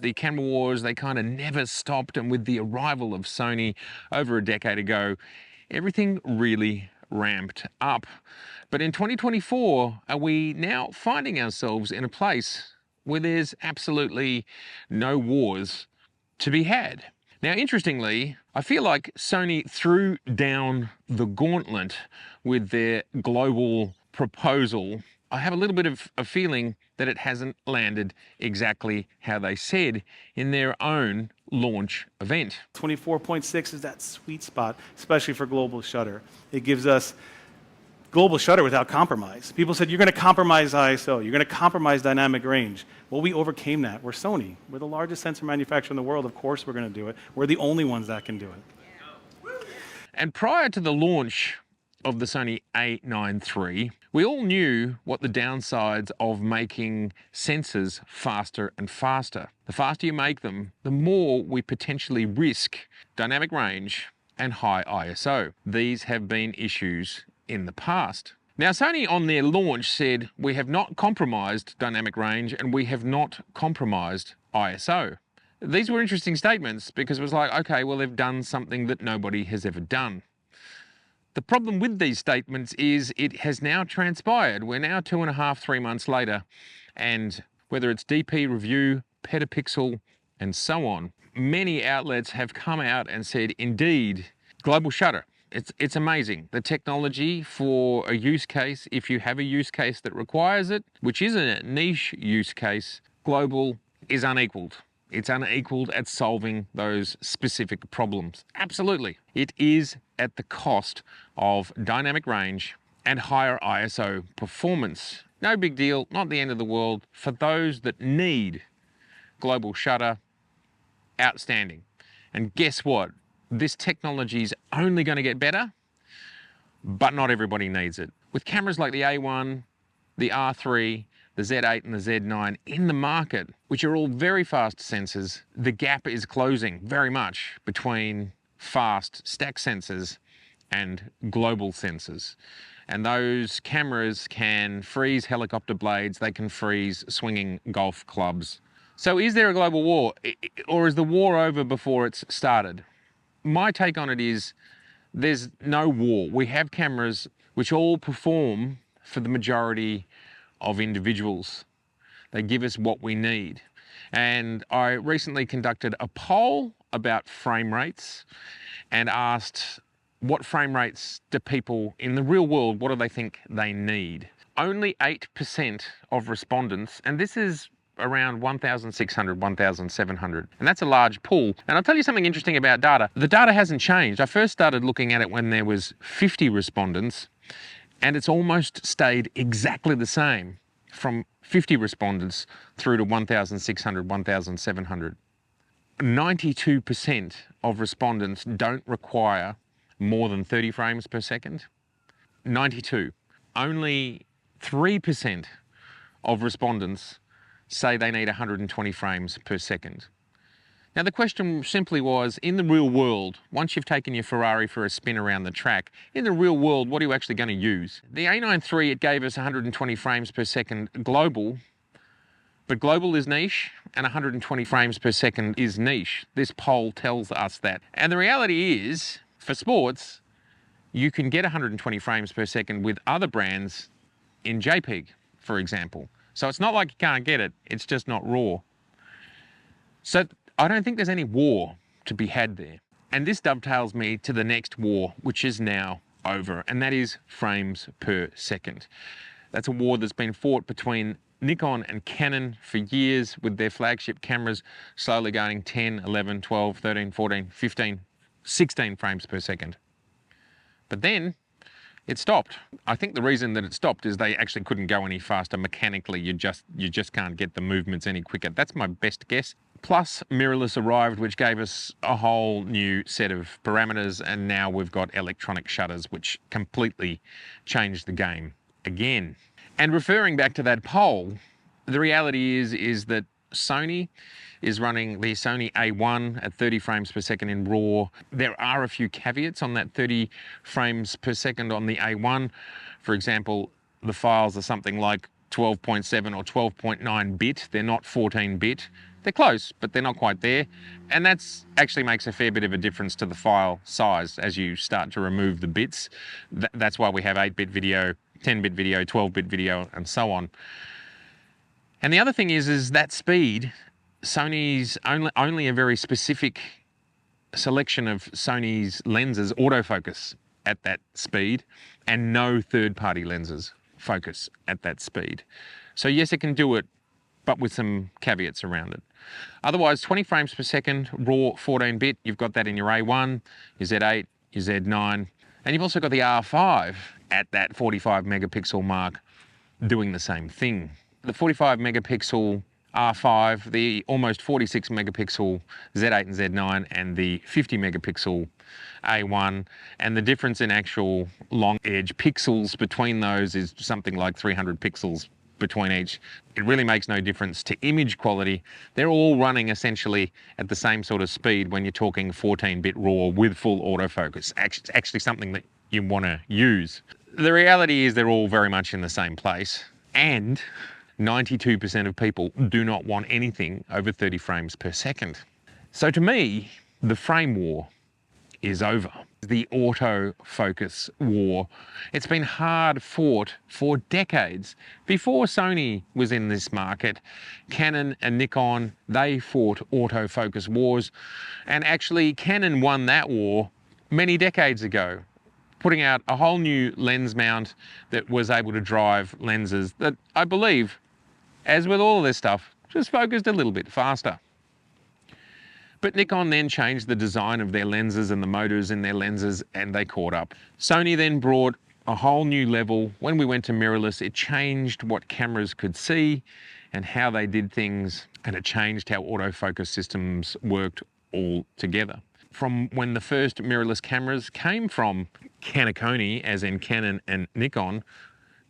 The camera wars, they kind of never stopped, and with the arrival of Sony over a decade ago, everything really ramped up. But in 2024, are we now finding ourselves in a place where there's absolutely no wars to be had? Now, interestingly, I feel like Sony threw down the gauntlet with their global proposal. I have a little bit of a feeling that it hasn't landed exactly how they said in their own launch event. 24.6 is that sweet spot, especially for global shutter. It gives us global shutter without compromise. People said, you're going to compromise ISO, you're going to compromise dynamic range. Well, we overcame that. We're Sony. We're the largest sensor manufacturer in the world. Of course we're going to do it. We're the only ones that can do it. And prior to the launch of the Sony A9 III, we all knew what the downsides of making sensors faster and faster. The faster you make them, the more we potentially risk dynamic range and high ISO. These have been issues in the past. Now, Sony on their launch said, we have not compromised dynamic range and we have not compromised ISO. These were interesting statements because it was like, okay, well, they've done something that nobody has ever done. The problem with these statements is it has now transpired. We're now 2.5, 3 months later, and whether it's DP Review, Petapixel, and so on, many outlets have come out and said, indeed, global shutter. It's amazing. The technology for a use case, if you have a use case that requires it, which is a niche use case, global is unequaled. It's unequaled at solving those specific problems. Absolutely. It is at the cost of dynamic range and higher ISO performance. No big deal, not the end of the world. For those that need global shutter, outstanding. And guess what? This technology is only going to get better, but not everybody needs it. With cameras like the A1, the R3, the Z8 and the Z9 in the market, which are all very fast sensors, the gap is closing very much between fast stack sensors and global sensors. And those cameras can freeze helicopter blades, they can freeze swinging golf clubs. So is there a global war, or is the war over before it's started? My take on it is there's no war. We have cameras which all perform for the majority of individuals. They give us what we need. And I recently conducted a poll about frame rates and asked what frame rates do people in the real world, what do they think they need? Only 8% of respondents, and this is around 1,600, 1,700. And that's a large pool. And I'll tell you something interesting about data. The data hasn't changed. I first started looking at it when there was 50 respondents, and it's almost stayed exactly the same from 50 respondents through to 1,600, 1,700. 92% of respondents don't require more than 30 frames per second. 92. Only 3% of respondents say they need 120 frames per second. Now the question simply was, in the real world, once you've taken your Ferrari for a spin around the track, in the real world, what are you actually going to use? The A9 III, it gave us 120 frames per second global, but global is niche and 120 frames per second is niche. This poll tells us that. And the reality is, for sports, you can get 120 frames per second with other brands in JPEG, for example. So it's not like you can't get it, it's just not raw. So I don't think there's any war to be had there. And this dovetails me to the next war, which is now over, and that is frames per second. That's a war that's been fought between Nikon and Canon for years, with their flagship cameras slowly going 10, 11, 12, 13, 14, 15, 16 frames per second. But then it stopped. I think the reason that it stopped is they actually couldn't go any faster mechanically. You just can't get the movements any quicker. That's my best guess. Plus, mirrorless arrived, which gave us a whole new set of parameters, and now we've got electronic shutters, which completely changed the game again. And referring back to that poll, the reality is that Sony is running the Sony A1 at 30 frames per second in RAW. There are a few caveats on that 30 frames per second on the A1. For example, the files are something like 12.7 or 12.9 bit. They're not 14 bit. They're close, but they're not quite there. And that's actually makes a fair bit of a difference to the file size as you start to remove the bits. That's why we have 8-bit video, 10-bit video, 12-bit video, and so on. And the other thing is that speed, Sony's only a very specific selection of Sony's lenses autofocus at that speed, and no third-party lenses focus at that speed. So yes, it can do it, but with some caveats around it. Otherwise, 20 frames per second, raw 14-bit, you've got that in your A1, your Z8, your Z9, and you've also got the R5 at that 45 megapixel mark doing the same thing. The 45 megapixel R5, the almost 46 megapixel Z8 and Z9, and the 50 megapixel A1, and the difference in actual long edge pixels between those is something like 300 pixels between each. It really makes no difference to image quality. They're all running essentially at the same sort of speed when you're talking 14-bit RAW with full autofocus. It's actually something that you want to use. The reality is they're all very much in the same place, and 92% of people do not want anything over 30 frames per second. So to me, the frame war is over. The autofocus war. It's been hard fought for decades. Before Sony was in this market, Canon and Nikon, they fought autofocus wars. And actually, Canon won that war many decades ago, putting out a whole new lens mount that was able to drive lenses that I believe, as with all of this stuff, just focused a little bit faster. But Nikon then changed the design of their lenses and the motors in their lenses, and they caught up. Sony then brought a whole new level. When we went to mirrorless, it changed what cameras could see and how they did things, and it changed how autofocus systems worked all together. From when the first mirrorless cameras came from Canacone, as in Canon and Nikon,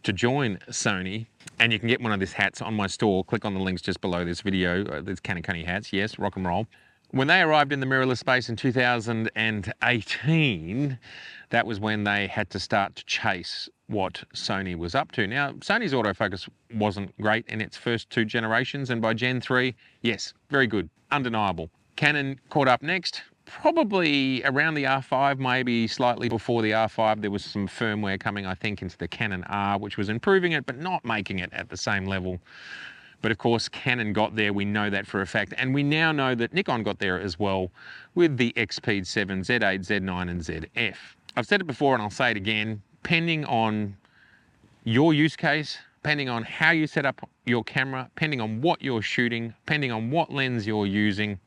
to join Sony, and you can get one of these hats on my store. Click on the links just below this video. There's Canacone hats, yes, rock and roll. When they arrived in the mirrorless space in 2018, that was when they had to start to chase what Sony was up to. Now, Sony's autofocus wasn't great in its first 2 generations, and by Gen 3, yes, very good, undeniable. Canon caught up next, probably around the R5, maybe slightly before the R5. There was some firmware coming, I think, into the Canon R, which was improving it, but not making it at the same level. But of course, Canon got there, we know that for a fact. And we now know that Nikon got there as well with the XP7, Z8, Z9, and ZF. I've said it before and I'll say it again, depending on your use case, depending on how you set up your camera, depending on what you're shooting, depending on what lens you're using,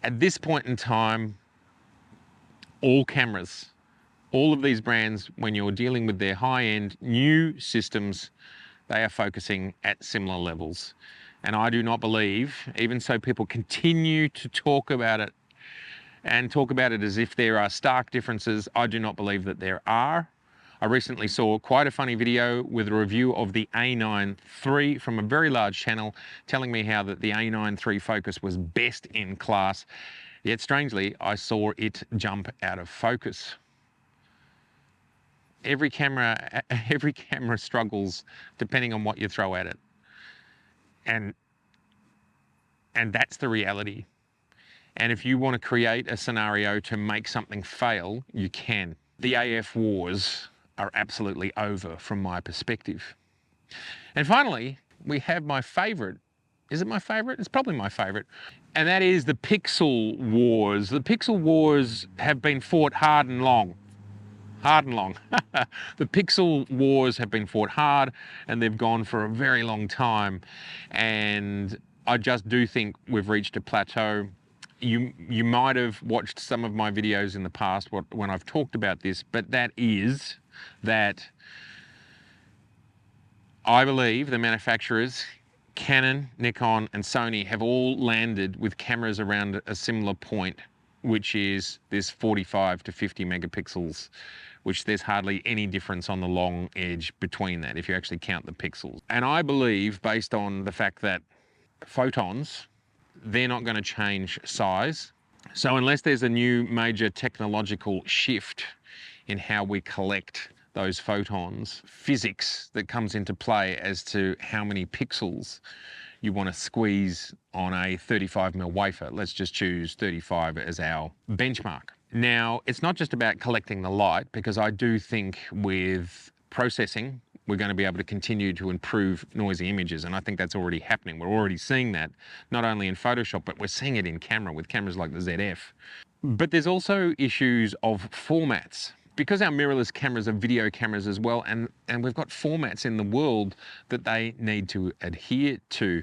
at this point in time, all cameras, all of these brands, when you're dealing with their high-end new systems, they are focusing at similar levels. And I do not believe, even so people continue to talk about it and talk about it as if there are stark differences, I do not believe that there are. I recently saw quite a funny video with a review of the A9 III from a very large channel telling me how that the A9 III focus was best in class. Yet strangely, I saw it jump out of focus. Every camera struggles depending on what you throw at it. And that's the reality. And if you want to create a scenario to make something fail, you can. The AF wars are absolutely over from my perspective. And finally, we have my favorite. Is it my favorite? It's probably my favorite. And that is the pixel wars. The pixel wars have been fought hard and long. Hard and long. The pixel wars have been fought hard and they've gone for a very long time. And I just do think we've reached a plateau. You might have watched some of my videos in the past when I've talked about this, but that is that I believe the manufacturers, Canon, Nikon, and Sony, have all landed with cameras around a similar point, which is this 45 to 50 megapixels, which there's hardly any difference on the long edge between that if you actually count the pixels. And I believe, based on the fact that photons, they're not going to change size. So unless there's a new major technological shift in how we collect those photons, physics that comes into play as to how many pixels you want to squeeze on a 35mm wafer. Let's just choose 35 as our benchmark. Now, it's not just about collecting the light, because I do think with processing, we're going to be able to continue to improve noisy images, and I think that's already happening. We're already seeing that, not only in Photoshop, but we're seeing it in camera with cameras like the ZF. But there's also issues of formats. Because our mirrorless cameras are video cameras as well, and we've got formats in the world that they need to adhere to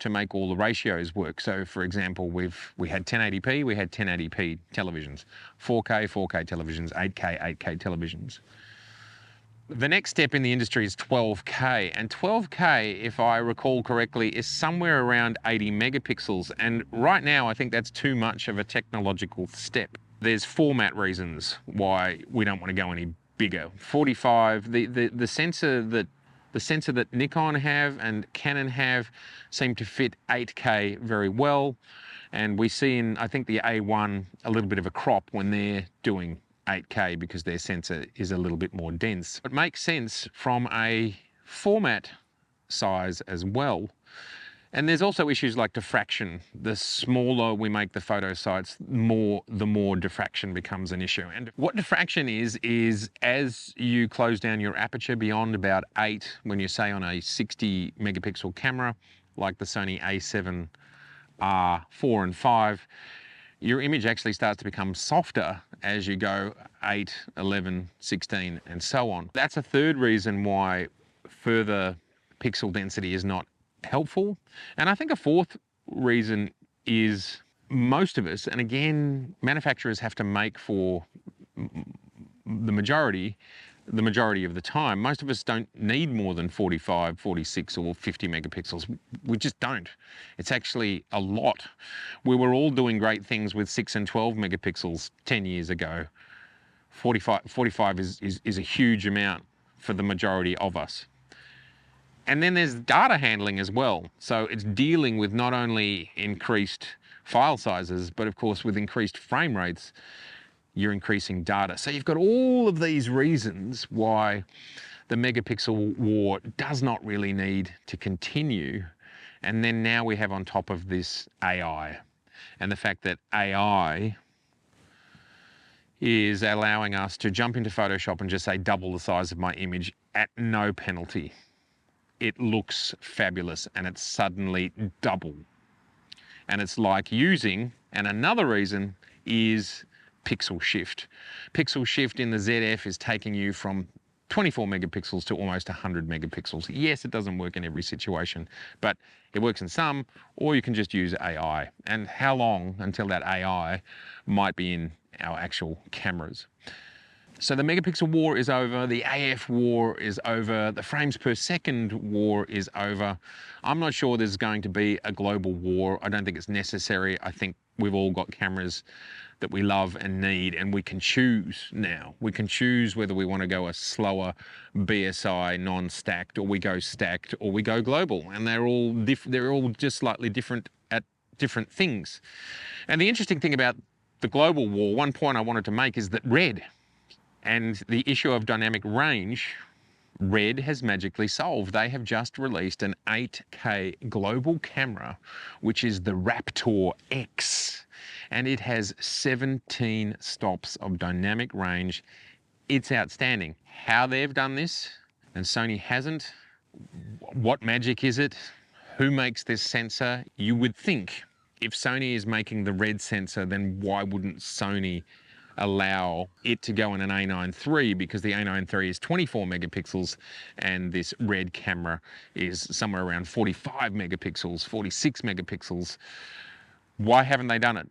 make all the ratios work. So for example, we had 1080p, we had 1080p televisions, 4K televisions, 8K televisions. The next step in the industry is 12K, and 12K, if I recall correctly, is somewhere around 80 megapixels. And right now, I think that's too much of a technological step. There's format reasons why we don't want to go any bigger. 45, the sensor that Nikon have and Canon have seem to fit 8K very well. And we see in, I think, the A1 a little bit of a crop when they're doing 8K because their sensor is a little bit more dense. It makes sense from a format size as well. And there's also issues like diffraction. The smaller we make the photo sites, the more diffraction becomes an issue. And what diffraction is as you close down your aperture beyond about 8, when you say on a 60 megapixel camera, like the Sony A7R4 and 5, your image actually starts to become softer as you go 8, 11, 16, and so on. That's a third reason why further pixel density is not helpful. And I think a fourth reason is most of us, and again, manufacturers have to make for the majority of the time, most of us don't need more than 45, 46 or 50 megapixels. We just don't. It's actually a lot. We were all doing great things with 6 and 12 megapixels 10 years ago. 45 is a huge amount for the majority of us. And then there's data handling as well. So it's dealing with not only increased file sizes, but of course with increased frame rates, you're increasing data. So you've got all of these reasons why the megapixel war does not really need to continue. And then now we have on top of this AI, and the fact that AI is allowing us to jump into Photoshop and just say double the size of my image at no penalty. It looks fabulous and it's suddenly double. And it's like using, and another reason is pixel shift. Pixel shift in the ZF is taking you from 24 megapixels to almost 100 megapixels. Yes, it doesn't work in every situation, but it works in some, or you can just use AI. And how long until that AI might be in our actual cameras? So the megapixel war is over, the AF war is over, the frames per second war is over. I'm not sure there's going to be a global war. I don't think it's necessary. I think we've all got cameras that we love and need, and we can choose now. We can choose whether we want to go a slower BSI non-stacked, or we go stacked, or we go global, and they're all just slightly different at different things. And the interesting thing about the global war, one point I wanted to make is that Red and the issue of dynamic range, Red has magically solved. They have just released an 8K global camera, which is the Raptor X, and it has 17 stops of dynamic range. It's outstanding. How they've done this and Sony hasn't, what magic is it? Who makes this sensor? You would think if Sony is making the Red sensor, then why wouldn't Sony allow it to go in an A9 III, because the A9 III is 24 megapixels and this Red camera is somewhere around 45 megapixels, 46 megapixels. Why haven't they done it?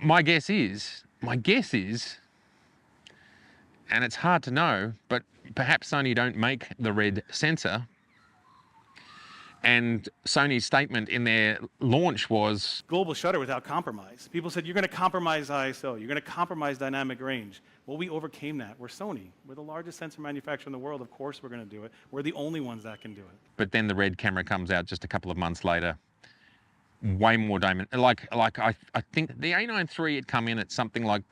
My guess is, and it's hard to know, but perhaps Sony don't make the Red sensor. And Sony's statement in their launch was global shutter without compromise. People said, you're going to compromise ISO, you're going to compromise dynamic range. Well, we overcame that. We're Sony. We're the largest sensor manufacturer in the world. Of course we're going to do it. We're the only ones that can do it. But then the Red camera comes out just a couple of months later. Way more diamond. I think the A9 III had come in at something like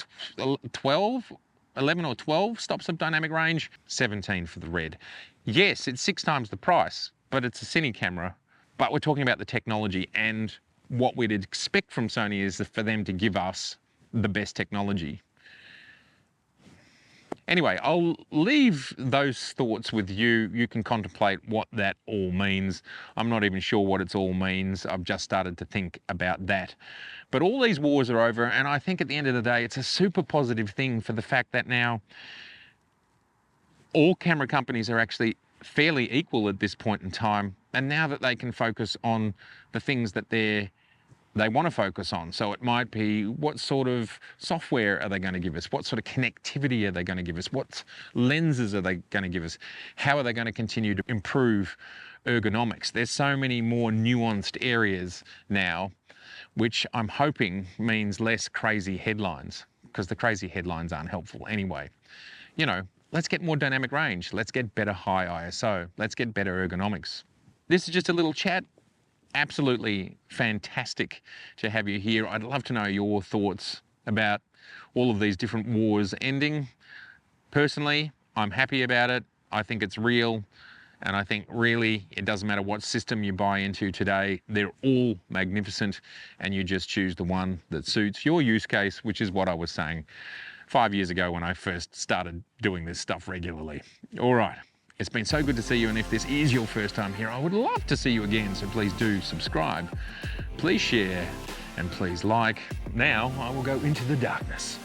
12 11 or 12 stops of dynamic range, 17 for the Red. Yes, it's 6 times the price, but it's a cine camera. But we're talking about the technology, and what we'd expect from Sony is for them to give us the best technology. Anyway, I'll leave those thoughts with you. You can contemplate what that all means. I'm not even sure what it all means. I've just started to think about that. But all these wars are over, and I think at the end of the day, it's a super positive thing for the fact that now all camera companies are actually fairly equal at this point in time. And now that they can focus on the things that they want to focus on. So it might be, what sort of software are they going to give us? What sort of connectivity are they going to give us? What lenses are they going to give us? How are they going to continue to improve ergonomics? There's so many more nuanced areas now, which I'm hoping means less crazy headlines, because the crazy headlines aren't helpful anyway. You know, let's get more dynamic range. Let's get better high ISO. Let's get better ergonomics. This is just a little chat. Absolutely fantastic to have you here. I'd love to know your thoughts about all of these different wars ending. Personally, I'm happy about it. I think it's real. And I think really it doesn't matter what system you buy into today, they're all magnificent, and you just choose the one that suits your use case, which is what I was saying 5 years ago when I first started doing this stuff regularly. All right. It's been so good to see you, and if this is your first time here, I would love to see you again, so please do subscribe, please share, and please like. Now I will go into the darkness.